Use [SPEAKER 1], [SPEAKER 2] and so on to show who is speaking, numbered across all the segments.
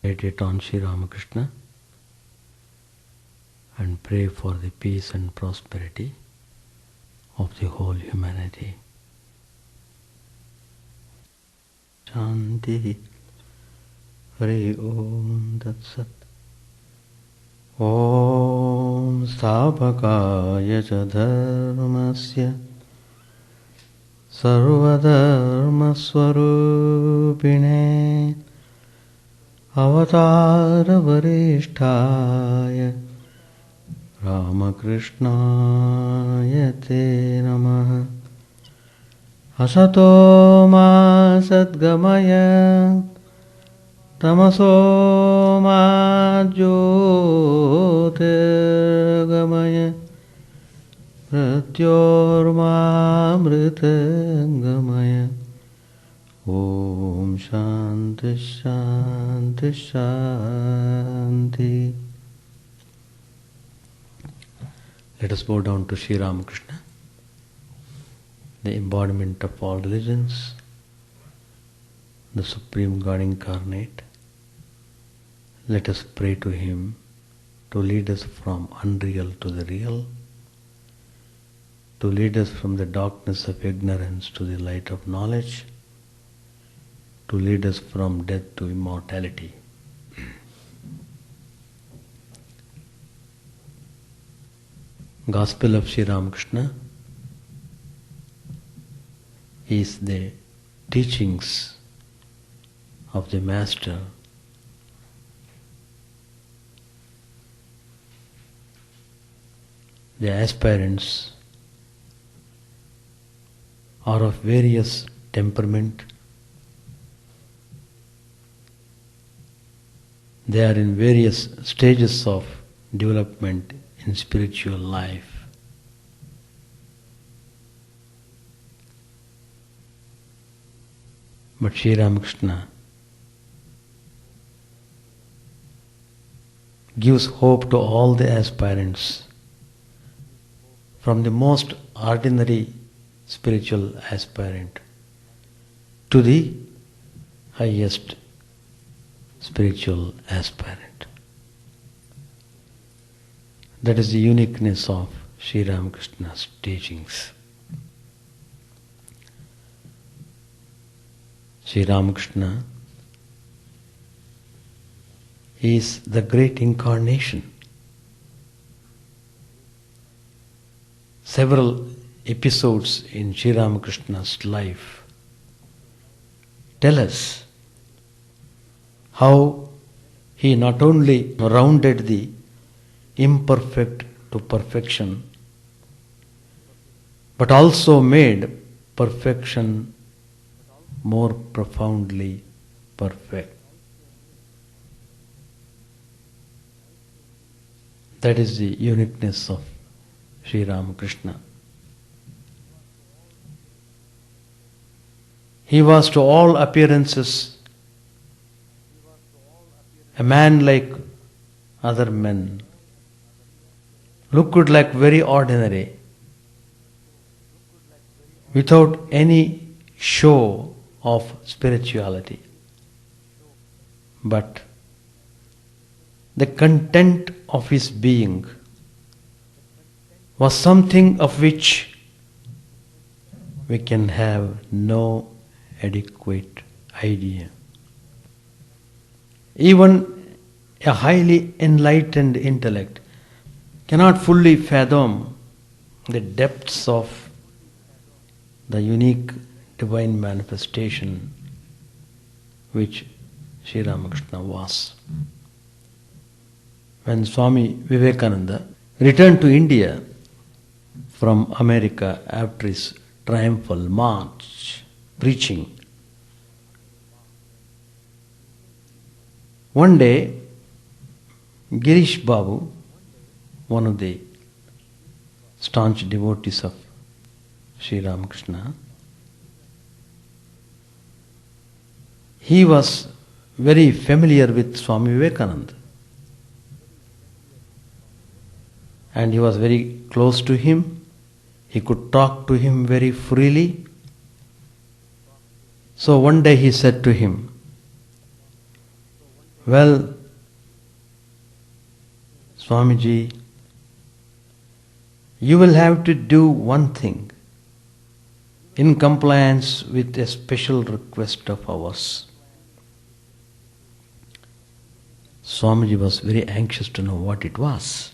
[SPEAKER 1] Meditate on Sri Ramakrishna and pray for the peace and prosperity of the whole humanity. Shanti. Hari Om Tat Sat. Om Stapakaya Cha Dharmasya Sarvadharma Swarupine Avatara Varishtaya Ramakrishnaya Te Namaha. Asato Ma Sadgamaya Tamaso Ma Jyotirgamaya Pratyorma Mritangamaya. Om Shanti Shanti Shanti. Let us bow down to Sri Ramakrishna, the embodiment of all religions, the Supreme God incarnate. Let us pray to Him to lead us from unreal to the real, to lead us from the darkness of ignorance to the light of knowledge, to lead us from death to immortality. Gospel of Sri Ramakrishna is the teachings of the Master the aspirants are of various temperament. They are in various stages of development in spiritual life. But Sri Ramakrishna gives hope to all the aspirants, from the most ordinary spiritual aspirant to the highest spiritual aspirant. That is the uniqueness of Sri Ramakrishna's teachings. Sri Ramakrishna is the great incarnation. Several episodes in Sri Ramakrishna's life tell us how he not only rounded the imperfect to perfection, but also made perfection more profoundly perfect. That is the uniqueness of Sri Ramakrishna. He was to all appearances a man like other men, looked like very ordinary, without any show of spirituality. But the content of his being was something of which we can have no adequate idea. Even a highly enlightened intellect cannot fully fathom the depths of the unique divine manifestation which Sri Ramakrishna was. When Swami Vivekananda returned to India from America after his triumphal march, preaching, one day Girish Babu, one of the staunch devotees of Sri Ramakrishna, he was very familiar with Swami Vivekananda and he was very close to him. He could talk to him very freely. So one day he said to him, Well, Swamiji, you will have to do one thing in compliance with a special request of ours. Swamiji was very anxious to know what it was.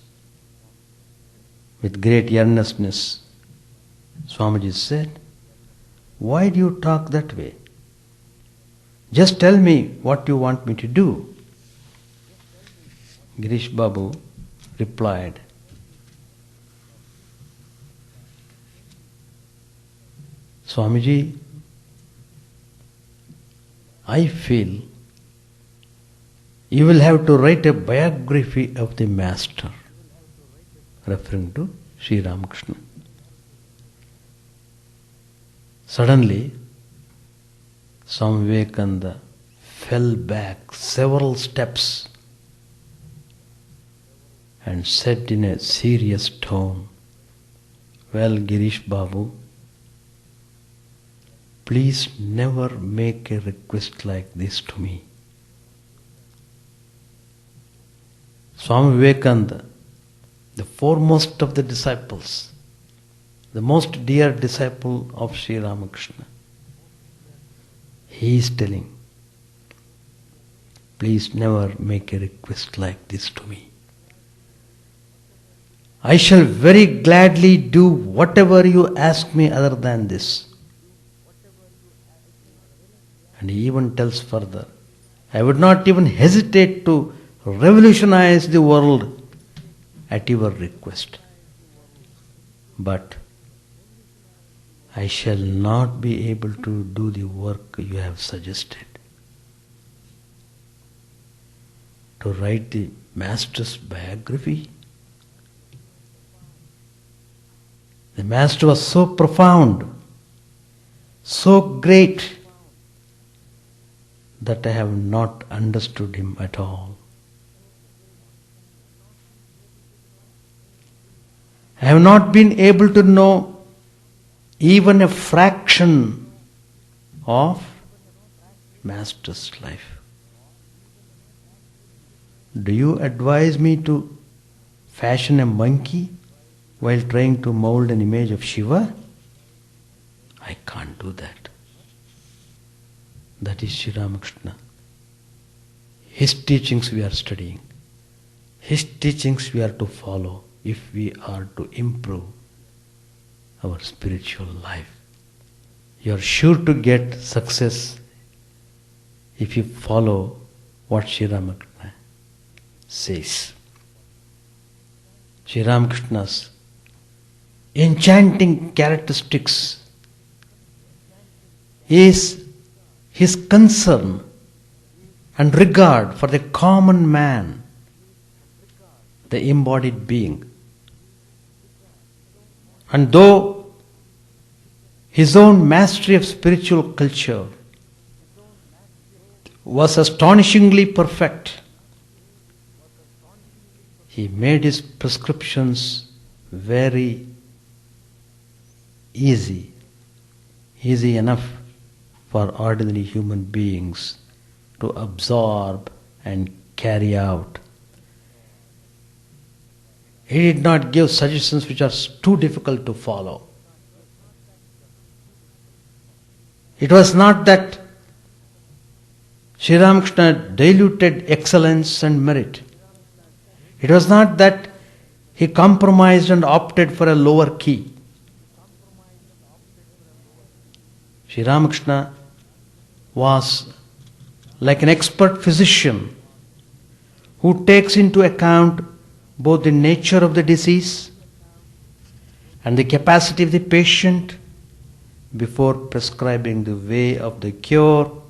[SPEAKER 1] With great earnestness, Swamiji said, "Why do you talk that way? Just tell me what you want me to do." Girish Babu replied, "Swamiji, I feel you will have to write a biography of the Master," referring to Sri Ramakrishna. Suddenly, Swami Vivekananda fell back several steps and said in a serious tone, "Well, Girish Babu, please never make a request like this to me." Swami Vivekananda, the foremost of the disciples, the most dear disciple of Sri Ramakrishna, he is telling, "Please never make a request like this to me. I shall very gladly do whatever you ask me other than this." And he even tells further, "I would not even hesitate to revolutionize the world at your request. But I shall not be able to do the work you have suggested. To write the Master's biography. The Master was so profound, so great, that I have not understood him at all. I have not been able to know even a fraction of Master's life. Do you advise me to fashion a monkey while trying to mold an image of Shiva? I can't do that." That is Sri Ramakrishna. His teachings we are studying. His teachings we are to follow if we are to improve our spiritual life. You are sure to get success if you follow what Sri Ramakrishna says. Sri Ramakrishna's enchanting characteristics is his concern and regard for the common man, the embodied being. And though his own mastery of spiritual culture was astonishingly perfect, he made his prescriptions very easy enough for ordinary human beings to absorb and carry out. He did not give suggestions which are too difficult to follow. It was not that Sri Ramakrishna diluted excellence and merit. It was not that he compromised and opted for a lower key. Sri Ramakrishna was like an expert physician who takes into account both the nature of the disease and the capacity of the patient before prescribing the way of the cure,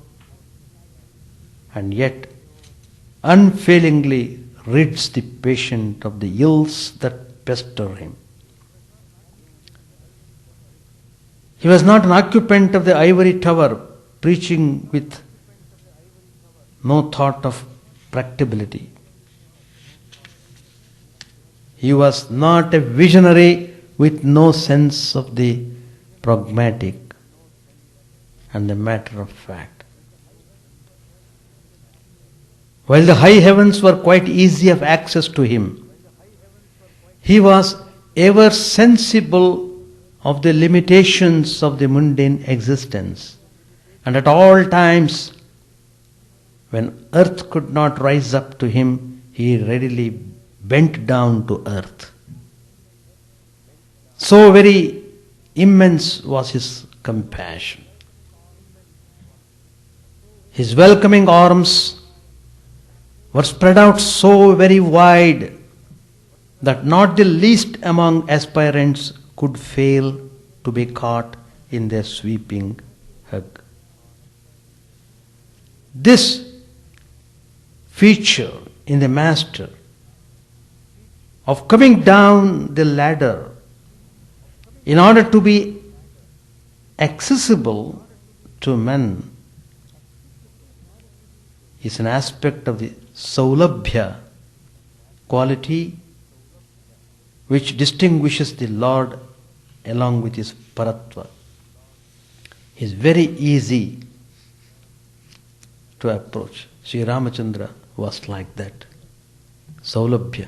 [SPEAKER 1] and yet unfailingly rids the patient of the ills that pester him. He was not an occupant of the ivory tower preaching with no thought of practicability. He was not a visionary with no sense of the pragmatic and the matter of fact. While the high heavens were quite easy of access to him, he was ever sensible of the limitations of the mundane existence, and at all times, when earth could not rise up to him, he readily bent down to earth. So very immense was his compassion. His welcoming arms were spread out so very wide that not the least among aspirants could fail to be caught in their sweeping hug. This feature in the Master of coming down the ladder in order to be accessible to men is an aspect of the saulabhya quality which distinguishes the Lord along with his paratva. He is very easy to approach. Sri Ramachandra was like that. Saulabhya.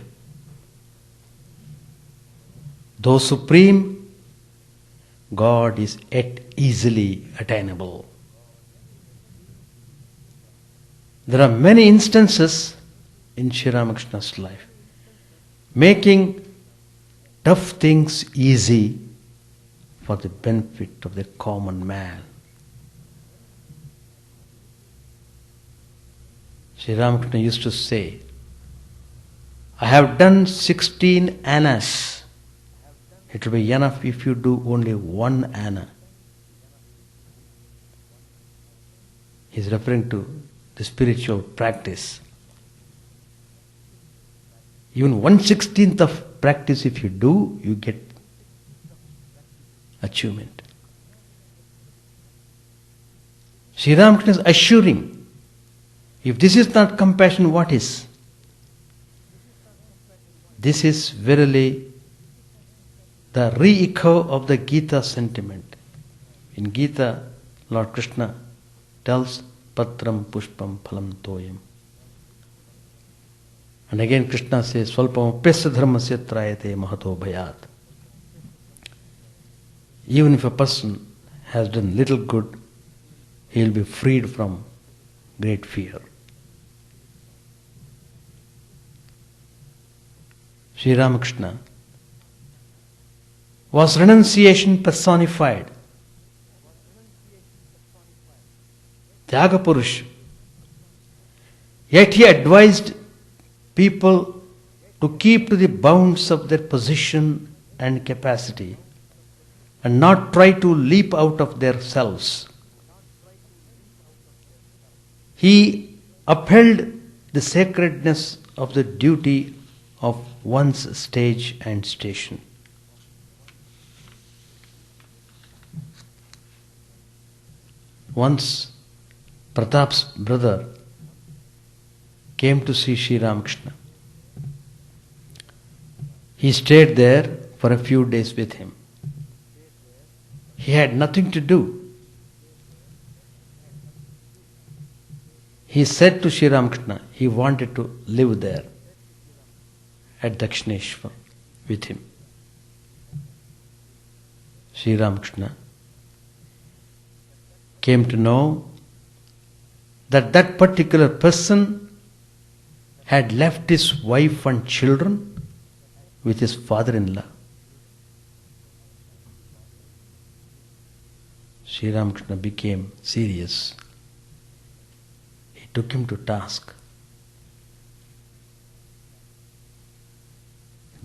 [SPEAKER 1] Though supreme, God is yet easily attainable. There are many instances in Sri Ramakrishna's life making tough things easy for the benefit of the common man. Sri Ramakrishna used to say, I have done 16 annas. It will be enough if you do only 1 anna. He is referring to the spiritual practice. Even 1/16th of practice if you do, you get achievement. Sri Ramakrishna is assuring, if this is not compassion, what is? This is verily the re-echo of the Gita sentiment. In Gita, Lord Krishna tells, Patram Pushpam Phalam Toyam. And again Krishna says, Swalpam Apyasya Dharmasya Trayate Mahato Bhayat. Even if a person has done little good, he will be freed from great fear. Sri Ramakrishna was renunciation personified. Tyaga Purush. Yet he advised people to keep to the bounds of their position and capacity and not try to leap out of their selves. He upheld the sacredness of the duty of one's stage and station. Once Pratap's brother came to see Sri Ramakrishna. He stayed there for a few days with him. He had nothing to do. He said to Sri Ramakrishna, he wanted to live there at Dakshineshwar with him. Sri Ramakrishna came to know that that particular person had left his wife and children with his father-in-law. Sri Ramakrishna became serious. He took him to task.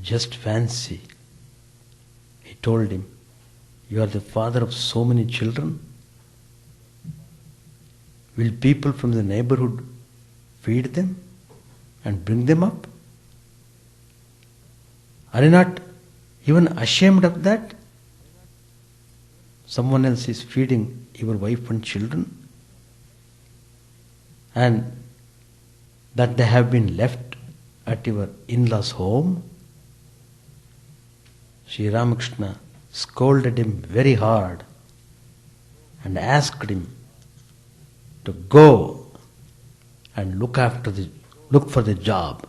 [SPEAKER 1] Just fancy, he told him, you are the father of so many children. Will people from the neighborhood feed them and bring them up? Are you not even ashamed of that? Someone else is feeding your wife and children, and that they have been left at your in-laws' home. Sri Ramakrishna scolded him very hard and asked him to go and look after the look for the job.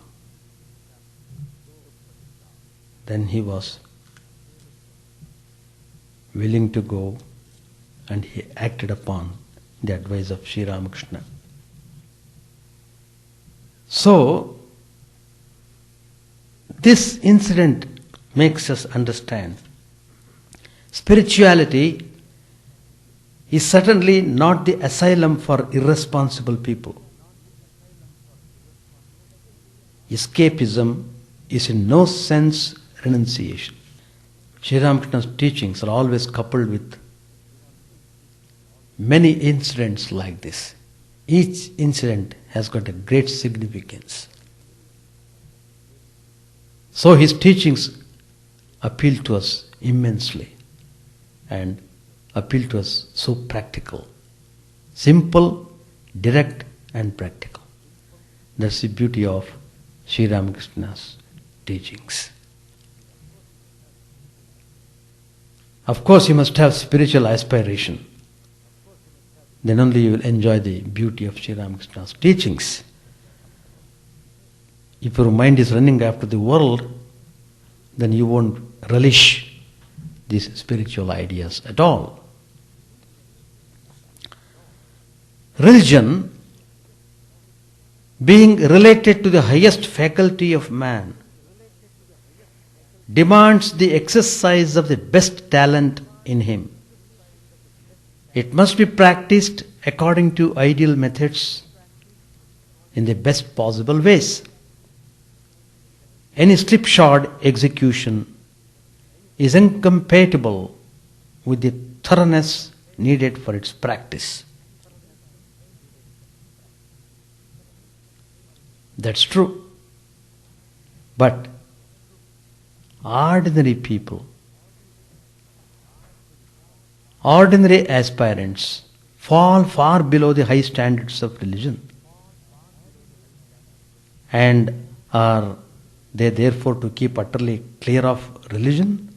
[SPEAKER 1] Then he was willing to go, and he acted upon the advice of Sri Ramakrishna. So, this incident makes us understand spirituality is certainly not the asylum for irresponsible people. Escapism is in no sense renunciation. Sri Ramakrishna's teachings are always coupled with many incidents like this. Each incident has got a great significance. So his teachings appeal to us immensely and appeal to us so practical. Simple, direct and practical. That's the beauty of Sri Ramakrishna's teachings. Of course you must have spiritual aspiration. Then only you will enjoy the beauty of Sri Ramakrishna's teachings. If your mind is running after the world, then you won't relish these spiritual ideas at all. Religion, being related to the highest faculty of man, demands the exercise of the best talent in him. It must be practiced according to ideal methods in the best possible ways. Any slipshod execution is incompatible with the thoroughness needed for its practice. That's true. But ordinary people, ordinary aspirants fall far below the high standards of religion. And are they therefore to keep utterly clear of religion?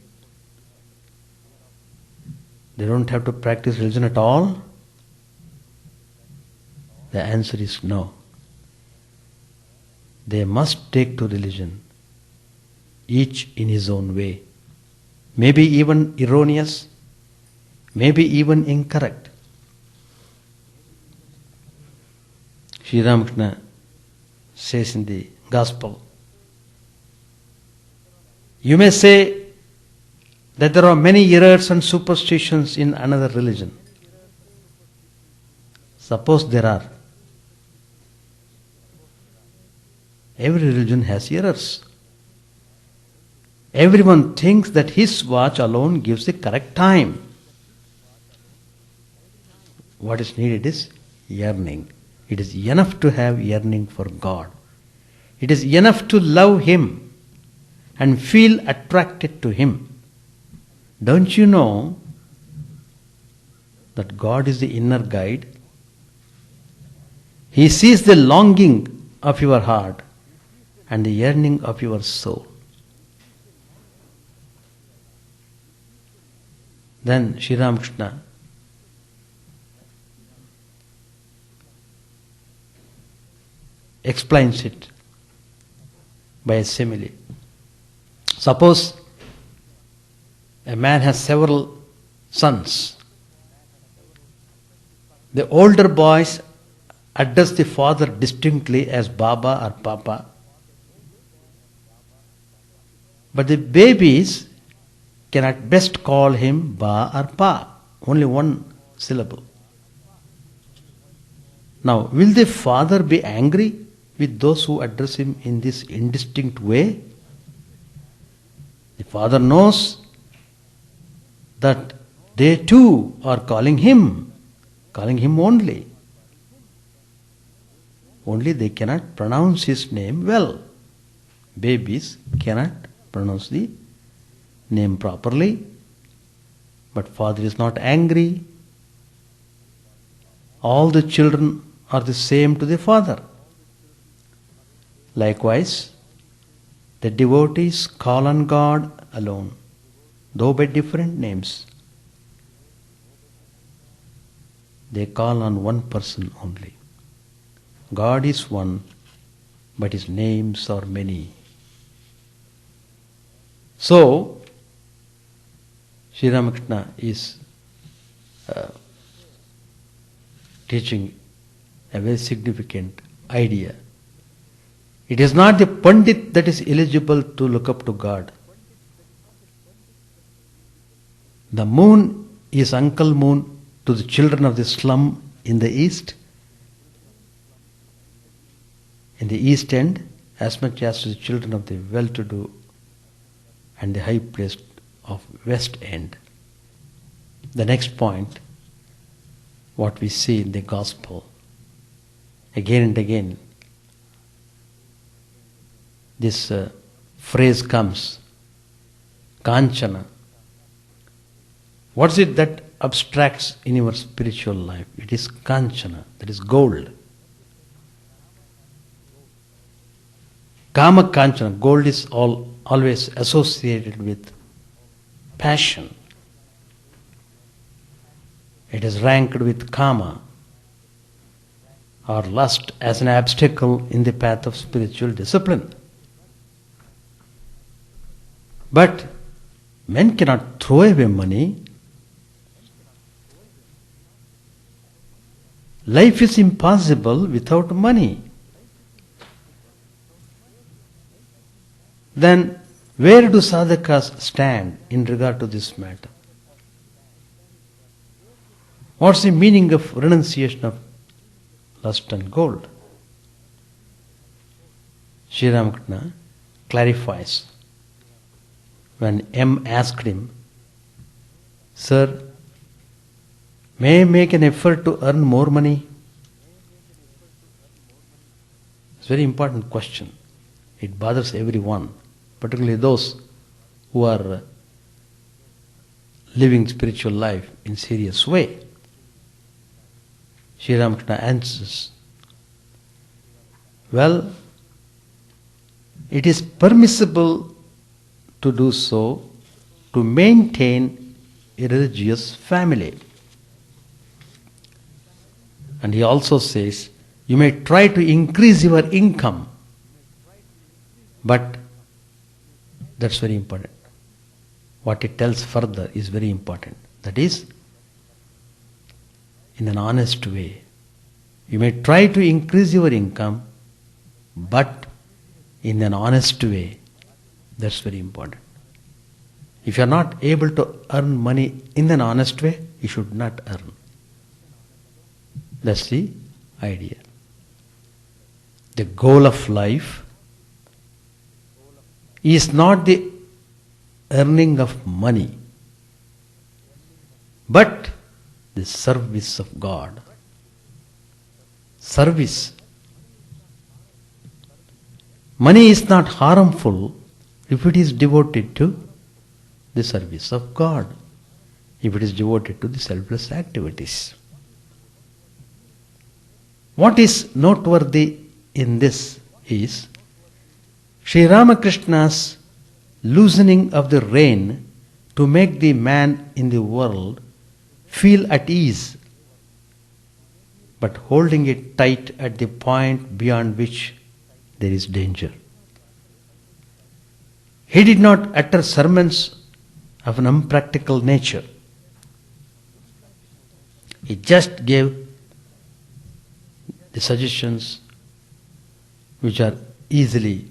[SPEAKER 1] They don't have to practice religion at all? The answer is no. They must take to religion, each in his own way. Maybe even erroneous, maybe even incorrect. Sri Ramakrishna says in the Gospel, you may say that there are many errors and superstitions in another religion. Suppose there are. Every religion has errors. Everyone thinks that his watch alone gives the correct time. What is needed is yearning. It is enough to have yearning for God. It is enough to love Him and feel attracted to Him. Don't you know that God is the inner guide? He sees the longing of your heart and the yearning of your soul. Then Sri Ramakrishna explains it by a simile. Suppose a man has several sons. The older boys address the father distinctly as Baba or Papa. But the babies can at best call him Ba or Pa, only one syllable. Now, will the father be angry with those who address him in this indistinct way? The father knows that they too are calling him only. Only they cannot pronounce his name well. Babies cannot pronounce the name properly. But father is not angry. All the children are the same to the father. Likewise, the devotees call on God alone, though by different names. They call on one person only. God is one, but his names are many. So, Sri Ramakrishna is teaching a very significant idea. It is not the Pandit that is eligible to look up to God. The moon is Uncle Moon to the children of the slum in the East, in the East End, as much as to the children of the well-to-do and the high placed of West End. The next point, what we see in the Gospel, again and again, this phrase comes, Kanchana. What is it that abstracts in your spiritual life? It is Kanchana, that is gold. Kama Kanchana, gold is always associated with passion. It is ranked with Kama or lust as an obstacle in the path of spiritual discipline. But men cannot throw away money. Life is impossible without money. Then where do sadhakas stand in regard to this matter? What's the meaning of renunciation of lust and gold? Sri Ramakrishna clarifies. When M asked him, Sir, may I make an effort to earn more money? It's a very important question. It bothers everyone, particularly those who are living spiritual life in serious way. Sri Ramakrishna answers, well, it is permissible to do so to maintain a religious family. And he also says, you may try to increase your income, but that's very important. What it tells further is very important. That is, in an honest way. You may try to increase your income, but in an honest way. That's very important. If you are not able to earn money in an honest way, you should not earn. That's the idea. The goal of life is not the earning of money, but the service of God. Service. Money is not harmful if it is devoted to the service of God, if it is devoted to the selfless activities. What is noteworthy in this is Sri Ramakrishna's loosening of the rein to make the man in the world feel at ease, but holding it tight at the point beyond which there is danger. He did not utter sermons of an unpractical nature. He just gave the suggestions which are easily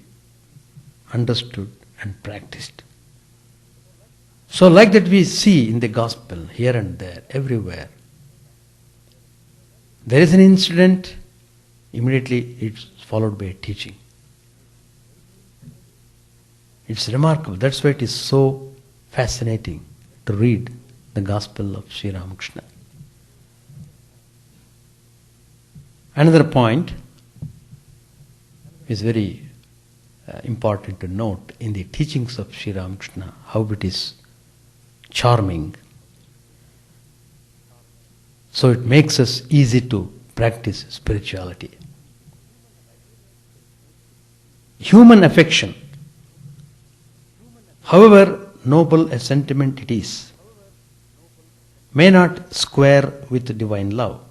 [SPEAKER 1] understood and practiced. So like that we see in the gospel, here and there, everywhere. There is an incident, immediately it's followed by a teaching. It's remarkable. That's why it is so fascinating to read the gospel of Sri Ramakrishna. Another point is very important to note in the teachings of Sri Ramakrishna, how it is charming. So it makes us easy to practice spirituality. Human affection, however noble a sentiment it is, may not square with divine love.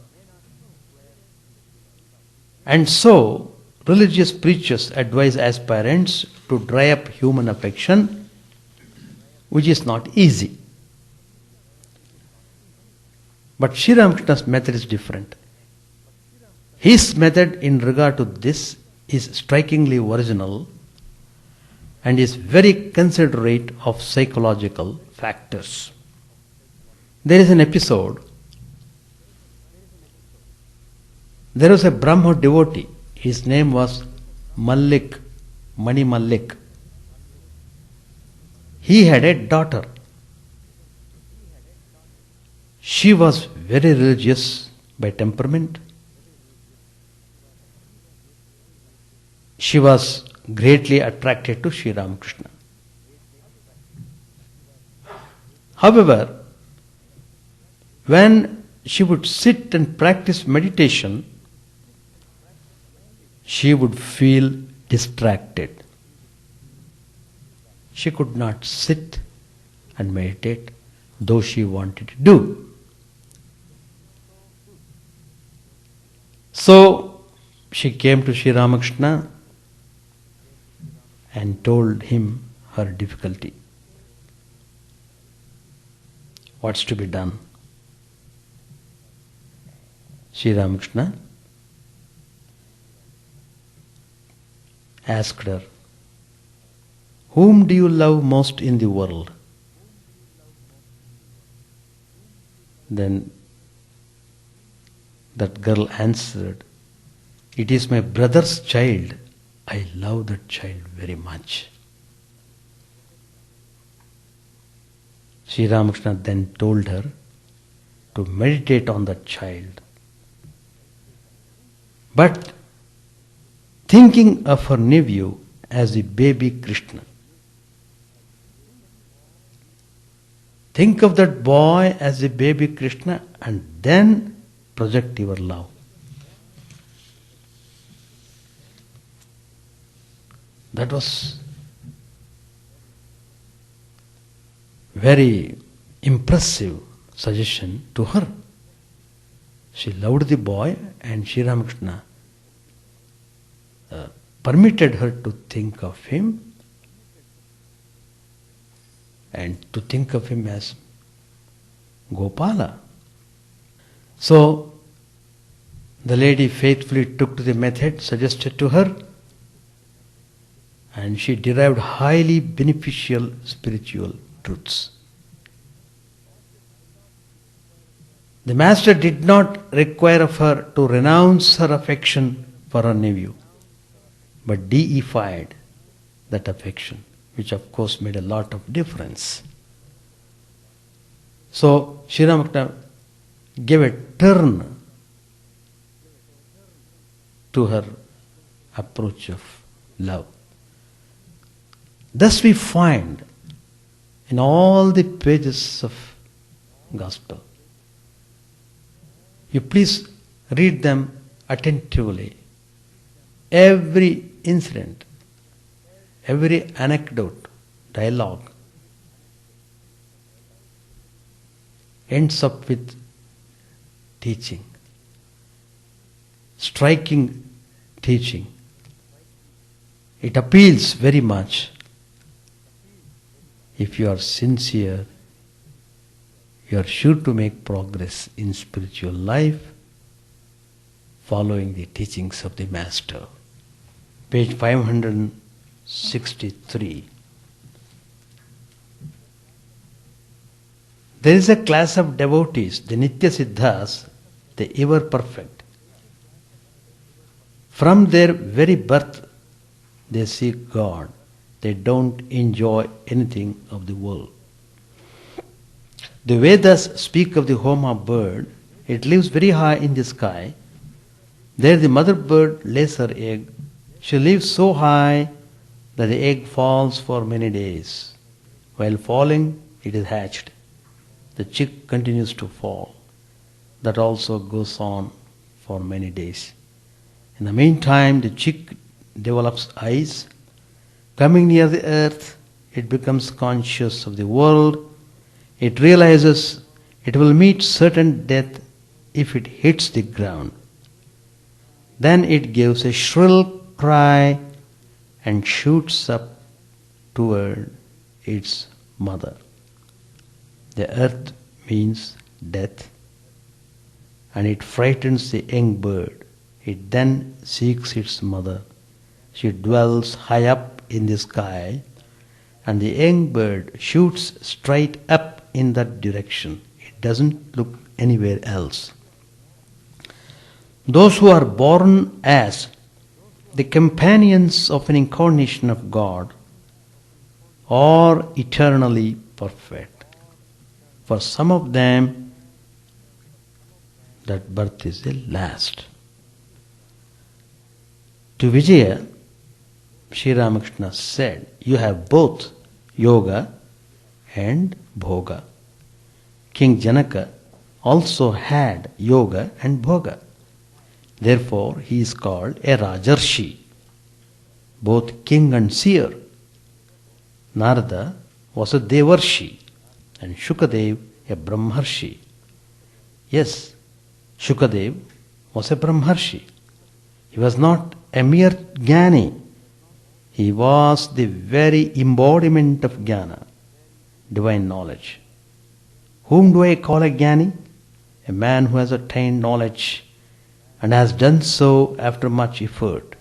[SPEAKER 1] And so, religious preachers advise aspirants to dry up human affection, which is not easy. But Sri Ramakrishna's method is different. His method in regard to this is strikingly original and is very considerate of psychological factors. There is an episode. There was a Brahmo devotee. His name was Malik, Mani Malik. He had a daughter. She was very religious by temperament. She was greatly attracted to Sri Ramakrishna. However, when she would sit and practice meditation, she would feel distracted. She could not sit and meditate, though she wanted to do. So she came to Sri Ramakrishna and told him her difficulty. What's to be done? Sri Ramakrishna asked her, "Whom do you love most in the world?" Then that girl answered, "It is my brother's child. I love that child very much." Sri Ramakrishna then told her to meditate on that child. But thinking of her nephew as the baby Krishna. Think of that boy as the baby Krishna and then project your love. That was very impressive suggestion to her. She loved the boy and Sri Ramakrishna permitted her to think of him and to think of him as Gopala. So the lady faithfully took to the method suggested to her and she derived highly beneficial spiritual truths. The master did not require of her to renounce her affection for her nephew, but deified that affection, which of course made a lot of difference. So Sri Ramakrishna gave a turn to her approach of love. Thus we find in all the pages of Gospel. You please read them attentively. Every incident, every anecdote, dialogue ends up with teaching, striking teaching. It appeals very much. If you are sincere, you are sure to make progress in spiritual life following the teachings of the Master. Page 563. There is a class of devotees, the Nitya Siddhas, the ever perfect. From their very birth, they seek God. They don't enjoy anything of the world. The Vedas speak of the Homa bird. It lives very high in the sky. There the mother bird lays her egg. She lives so high that the egg falls for many days. While falling, it is hatched. The chick continues to fall. That also goes on for many days. In the meantime, the chick develops eyes. Coming near the earth, it becomes conscious of the world. It realizes it will meet certain death if it hits the ground. Then it gives a shrill cry and shoots up toward its mother. The earth means death, and it frightens the young bird. It then seeks its mother. She dwells high up in the sky, and the young bird shoots straight up in that direction. It doesn't look anywhere else. Those who are born as the companions of an incarnation of God are eternally perfect. For some of them, that birth is the last. To Vijaya, Sri Ramakrishna said, you have both yoga and bhoga. King Janaka also had yoga and bhoga. Therefore, he is called a Rajarshi, both king and seer. Narada was a Devarshi and Shukadev a Brahmarshi. Yes, Shukadev was a Brahmarshi. He was not a mere Jnani. He was the very embodiment of Jnana, divine knowledge. Whom do I call a Jnani? A man who has attained knowledge and has done so after much effort.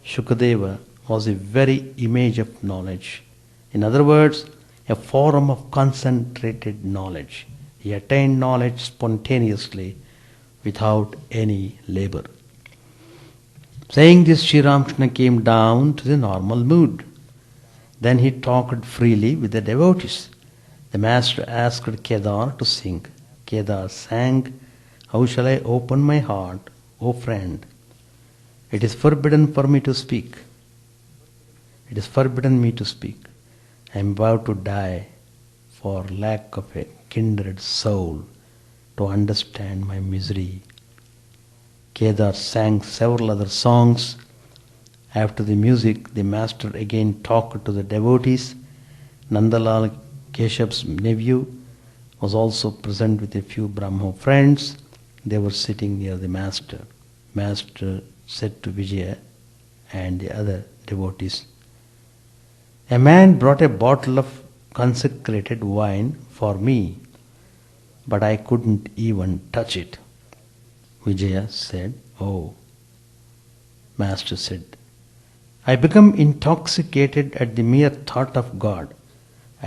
[SPEAKER 1] Shukadeva was the very image of knowledge. In other words, a form of concentrated knowledge. He attained knowledge spontaneously without any labor. Saying this, Sri Ramakrishna came down to the normal mood. Then he talked freely with the devotees. The master asked Kedar to sing. Kedar sang, "How shall I open my heart, O friend? It is forbidden for me to speak. It is forbidden me to speak. I am about to die for lack of a kindred soul to understand my misery." Kedar sang several other songs. After the music, the master again talked to the devotees. Nandalal, Keshav's nephew, was also present with a few Brahmo friends. They were sitting near the master. Master said to Vijaya and the other devotees, "A man brought a bottle of consecrated wine for me, but I couldn't even touch it." Vijaya said, "Oh." Master said, "I become intoxicated at the mere thought of God.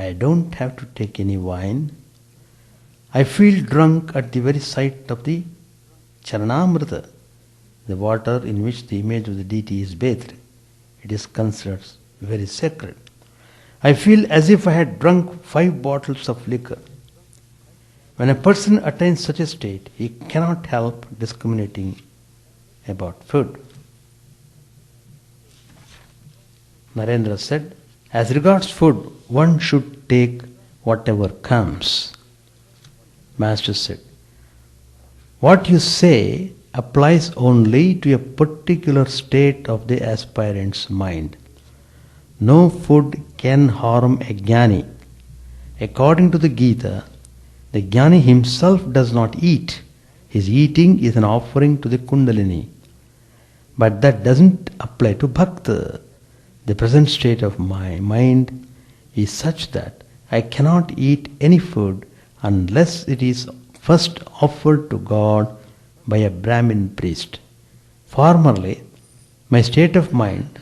[SPEAKER 1] I don't have to take any wine. I feel drunk at the very sight of the Charanamrita, the water in which the image of the deity is bathed. It is considered very sacred. I feel as if I had drunk 5 bottles of liquor. When a person attains such a state, he cannot help discriminating about food." Narendra said, "As regards food, one should take whatever comes." Master said, "What you say applies only to a particular state of the aspirant's mind. No food can harm a Jnani. According to the Gita, the Jnani himself does not eat. His eating is an offering to the Kundalini. But that doesn't apply to Bhakta. The present state of my mind is such that I cannot eat any food unless it is first offered to God by a Brahmin priest. Formerly, my state of mind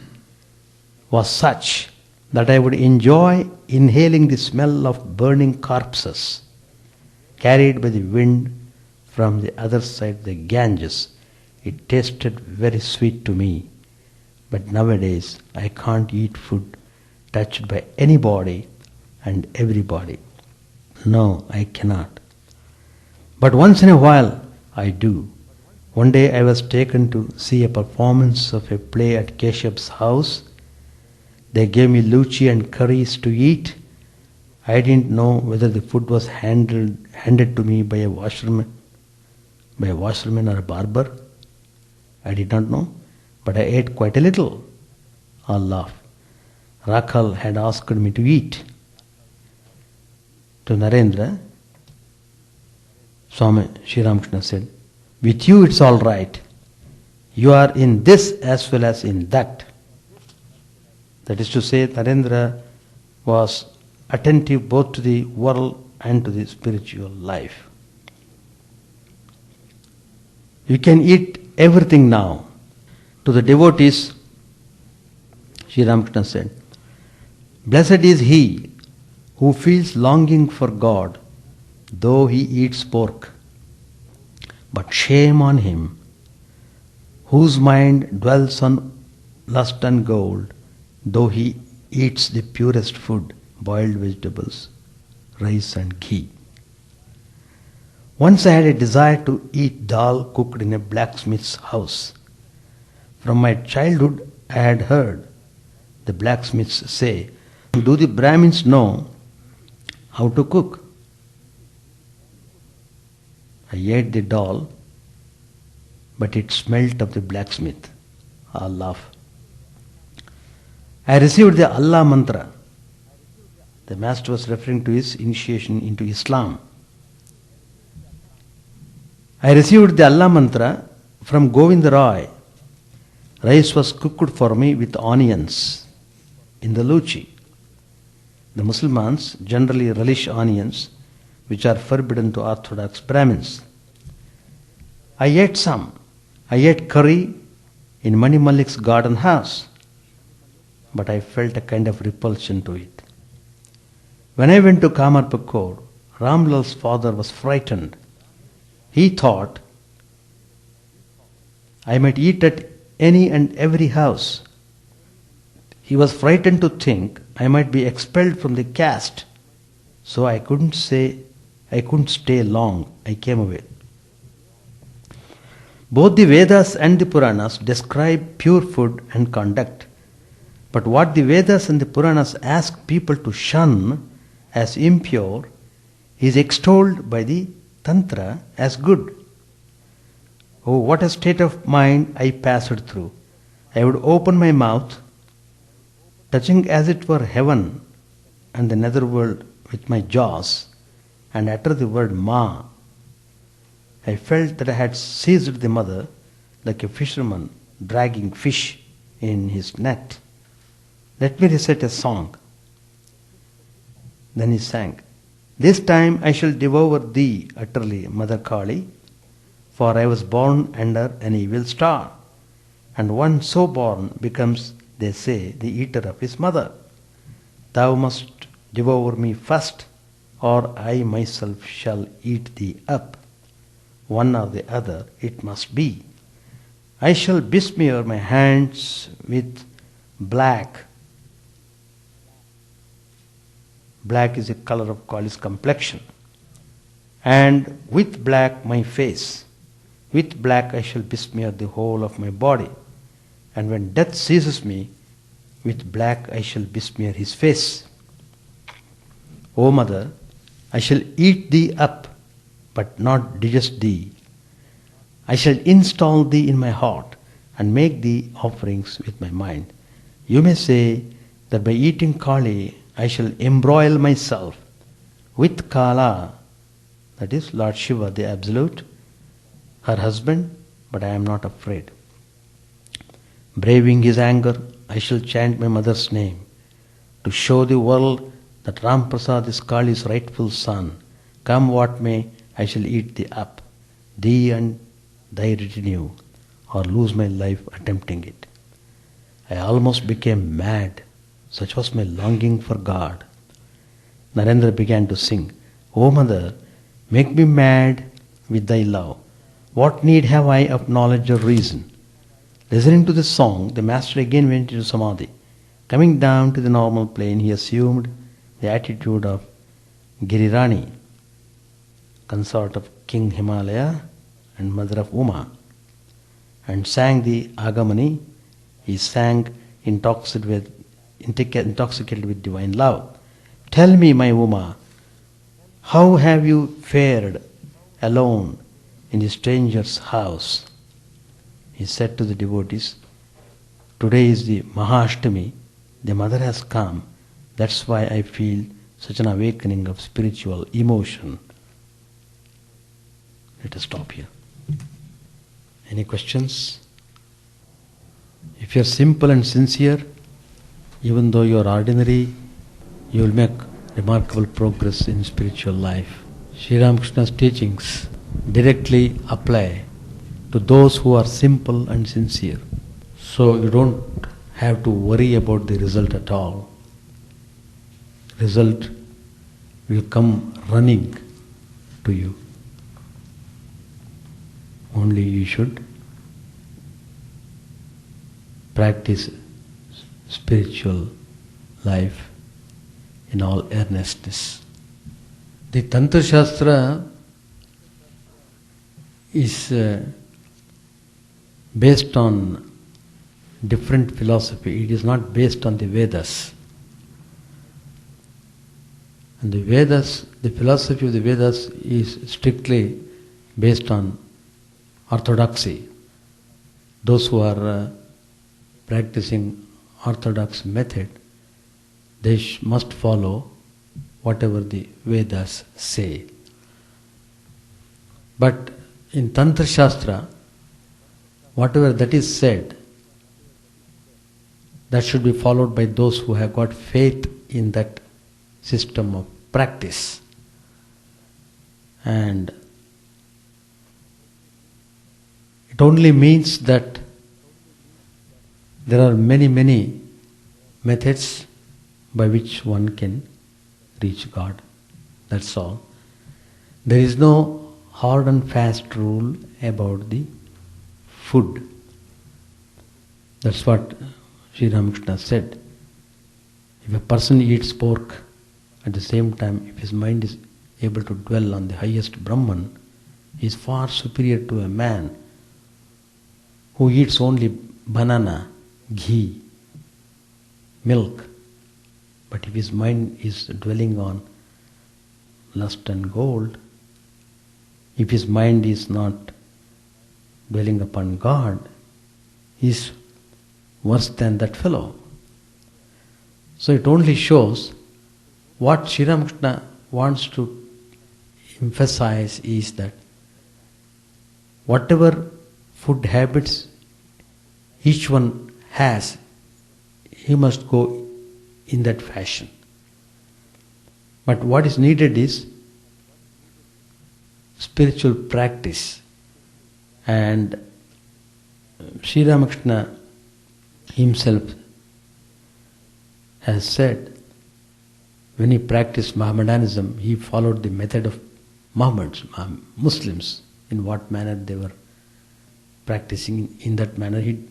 [SPEAKER 1] was such that I would enjoy inhaling the smell of burning corpses carried by the wind from the other side the Ganges. It tasted very sweet to me. But nowadays I can't eat food touched by anybody and everybody. No, I cannot. But once in a while I do. One day I was taken to see a performance of a play at Keshav's house. They gave me luchi and curries to eat. I didn't know whether the food was handed to me by a washerman or a barber. I did not know, but I ate quite a little. All laughed. Rakhal had asked me to eat. To Narendra, Swami Chidananda said, "With you it's all right. You are in this as well as in that. That is to say, Narendra was attentive both to the world and to the spiritual life. You can eat everything now. To the devotees, Sri Ramakrishna said, blessed is he who feels longing for God, though he eats pork. But shame on him, whose mind dwells on lust and gold, though he eats the purest food, boiled vegetables, rice and ghee. Once I had a desire to eat dal cooked in a blacksmith's house. From my childhood I had heard the blacksmiths say, do the Brahmins know how to cook? I ate the dal, but it smelt of the blacksmith. All laugh. I received the Allah mantra. The master was referring to his initiation into Islam. I received the Allah mantra from Govind Roy. Rice was cooked for me with onions in the luchi. The Muslimans generally relish onions, which are forbidden to Orthodox Brahmins. I ate some. I ate curry in Mani Malik's garden house, but I felt a kind of repulsion to it. When I went to Kamarpukur, Ramlal's father was frightened. He thought I might eat at any and every house. He was frightened to think I might be expelled from the caste. So I couldn't stay long. I came away. Both the Vedas and the Puranas describe pure food and conduct. But what the Vedas and the Puranas ask people to shun as impure is extolled by the Tantra as good. Oh, what a state of mind I passed through. I would open my mouth, touching as it were heaven and the netherworld with my jaws, and utter the word Ma. I felt that I had seized the mother like a fisherman dragging fish in his net. Let me recite a song. Then he sang, this time I shall devour thee utterly, Mother Kali, for I was born under an evil star, and one so born becomes, they say, the eater of his mother. Thou must devour me first, or I myself shall eat thee up. One or the other it must be. I shall besmear my hands with black. Black is a color of Kali's complexion. And with black my face. With black I shall besmear the whole of my body. And when death seizes me, with black I shall besmear his face. O mother, I shall eat thee up, but not digest thee. I shall install thee in my heart and make thee offerings with my mind. You may say that by eating Kali, I shall embroil myself with Kala, that is Lord Shiva, the Absolute, her husband, but I am not afraid. Braving his anger, I shall chant my mother's name to show the world that Ram Prasad is Kali's rightful son. Come what may, I shall eat thee up, thee and thy retinue, or lose my life attempting it. I almost became mad. Such was my longing for God. Narendra began to sing, O mother, make me mad with thy love. What need have I of knowledge or reason? Listening to this song, the master again went into Samadhi. Coming down to the normal plane, he assumed the attitude of Girirani, consort of King Himalaya and mother of Uma, and sang the Agamani. He sang intoxicated with divine love. Tell me, my Uma, how have you fared alone in the stranger's house? He said to the devotees, today is the Mahashtami, the mother has come, that's why I feel such an awakening of spiritual emotion. Let us stop here. Any questions? If you are simple and sincere, even though you are ordinary, you will make remarkable progress in spiritual life. Sri Ramakrishna's teachings directly apply to those who are simple and sincere. So you don't have to worry about the result at all. Result will come running to you. Only you should practice spiritual life in all earnestness. The Tantra Shastra is based on different philosophy. It is not based on the Vedas. And the Vedas, the philosophy of the Vedas is strictly based on orthodoxy. Those who are practicing orthodox method, they must follow whatever the Vedas say. But in Tantra Shastra, whatever that is said, that should be followed by those who have got faith in that system of practice. And it only means that there are many methods by which one can reach God. That's all. There is no hard and fast rule about the food. That's what Sri Ramakrishna said. If a person eats pork, at the same time, if his mind is able to dwell on the highest Brahman, he is far superior to a man who eats only banana, ghee, milk. But if his mind is dwelling on lust and gold, if his mind is not dwelling upon God, he is worse than that fellow. So it only shows what Sri Ramakrishna wants to emphasize is that whatever food habits each one has, he must go in that fashion. But what is needed is spiritual practice. And Sri Ramakrishna himself has said, when he practiced Mohammedanism, he followed the method of Muslims, in what manner they were practicing. In that manner he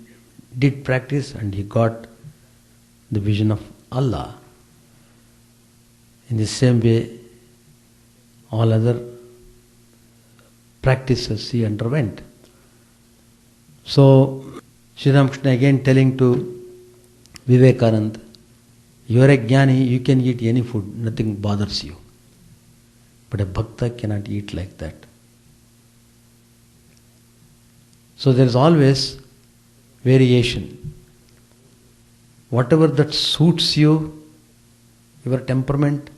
[SPEAKER 1] did practice, and he got the vision of Allah. In the same way, all other practices he underwent. So Sri Ramakrishna again telling to Vivekananda, you are a jnani, you can eat any food, nothing bothers you. But a bhakta cannot eat like that. So there is always variation. Whatever that suits you, your temperament,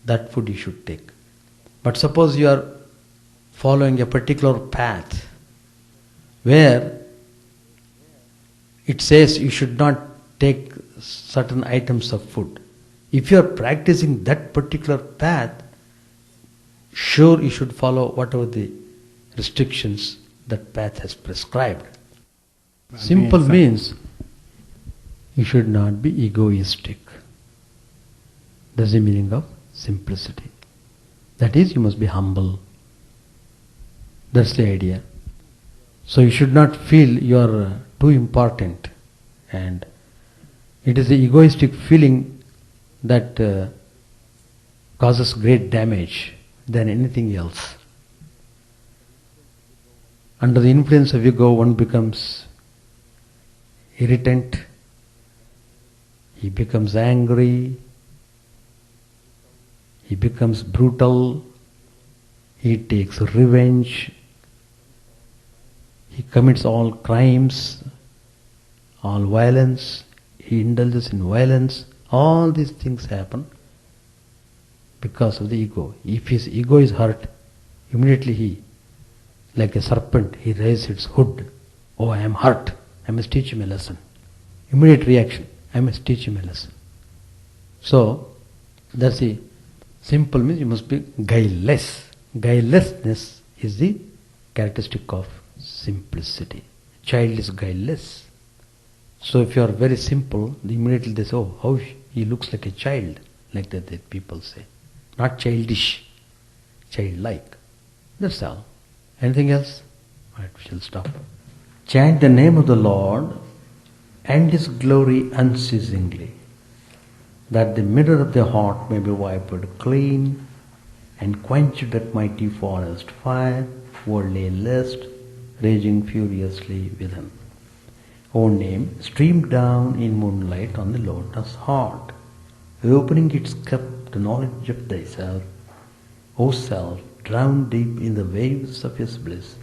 [SPEAKER 1] that food you should take. But suppose you are following a particular path where it says you should not take certain items of food. If you are practicing that particular path, sure you should follow whatever the restrictions that path has prescribed. Simple means you should not be egoistic. That's the meaning of simplicity. That is, you must be humble. That's the idea. So you should not feel you are too important, and it is the egoistic feeling that causes great damage than anything else. Under the influence of ego, one becomes irritant, he becomes angry, he becomes brutal, he takes revenge, he commits all crimes, all violence, he indulges in violence. All these things happen because of the ego. If his ego is hurt, immediately he, like a serpent, he raises its hood. Oh, I am hurt, I must teach him a lesson. Immediate reaction, I must teach him a lesson. So, that's the simple means you must be guileless. Guilelessness is the characteristic of simplicity. Child is guileless. So if you are very simple, immediately they say, oh, how he looks like a child, like that the people say. Not childish, childlike. That's all. Anything else? Right, we shall stop. Chant the name of the Lord and His glory unceasingly, that the mirror of the heart may be wiped clean and quenched that mighty forest fire, worldly lust, raging furiously within. O name, stream down in moonlight on the lotus heart, opening its cup to knowledge of thyself. O self, drowned deep in the waves of His bliss,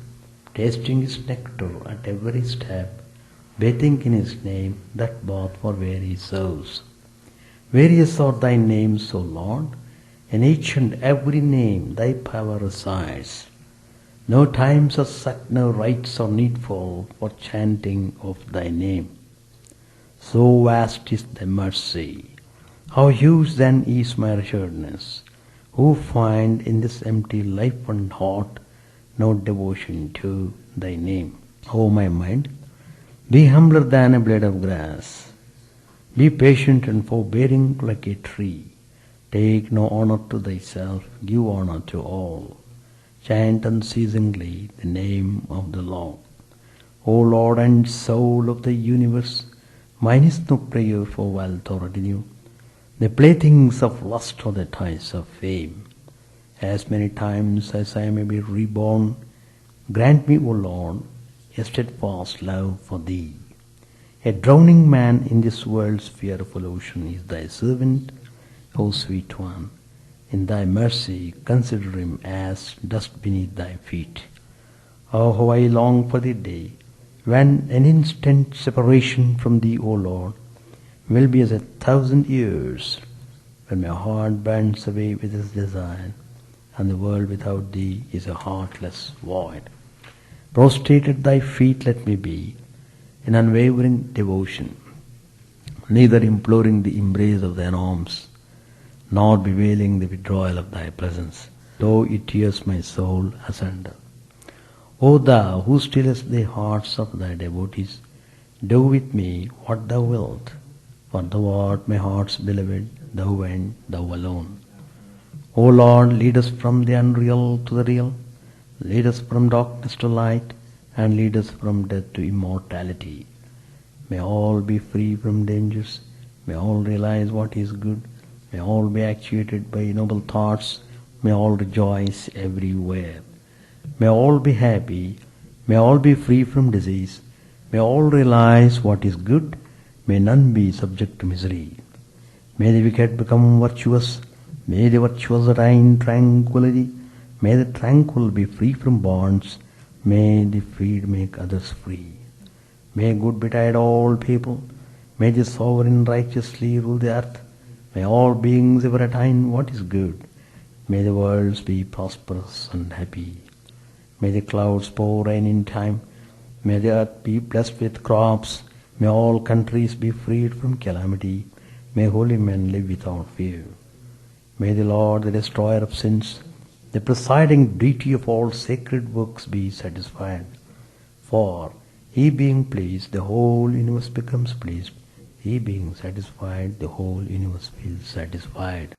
[SPEAKER 1] tasting His nectar at every step, bathing in His name, that bath for weary souls. Various are thy names, O Lord, in each and every name thy power resides. No times are set, no rites are needful for chanting of thy name. So vast is thy mercy. How huge then is my assuredness, who find in this empty life and heart no devotion to thy name. O my mind, be humbler than a blade of grass. Be patient and forbearing like a tree. Take no honor to thyself, give honor to all. Chant unceasingly the name of the Lord. O Lord and soul of the universe, mine is no prayer for wealth or revenue, the playthings of lust or the toys of fame. As many times as I may be reborn, grant me, O Lord, a steadfast love for thee. A drowning man in this world's fearful ocean is thy servant, O sweet one. In thy mercy consider him as dust beneath thy feet. Oh, how I long for the day when an instant separation from thee, O Lord, will be as 1,000 years, when my heart burns away with its desire, and the world without thee is a heartless void. Prostrate at thy feet let me be, in unwavering devotion, neither imploring the embrace of thine arms, nor bewailing the withdrawal of thy presence, though it tears my soul asunder. O thou who stillest the hearts of thy devotees, do with me what thou wilt, for thou art my heart's beloved, thou and thou alone. O Lord, lead us from the unreal to the real, lead us from darkness to light, and lead us from death to immortality. May all be free from dangers, may all realize what is good, may all be actuated by noble thoughts, may all rejoice everywhere. May all be happy, may all be free from disease, may all realize what is good, may none be subject to misery. May the wicked become virtuous, may the virtuous attain tranquility, may the tranquil be free from bonds, may the freed make others free. May good betide all people, may the sovereign righteously rule the earth, may all beings ever attain what is good, may the worlds be prosperous and happy. May the clouds pour rain in time, may the earth be blessed with crops, may all countries be freed from calamity, may holy men live without fear. May the Lord, the destroyer of sins, the presiding deity of all sacred works, be satisfied. For He being pleased, the whole universe becomes pleased. He being satisfied, the whole universe feels satisfied.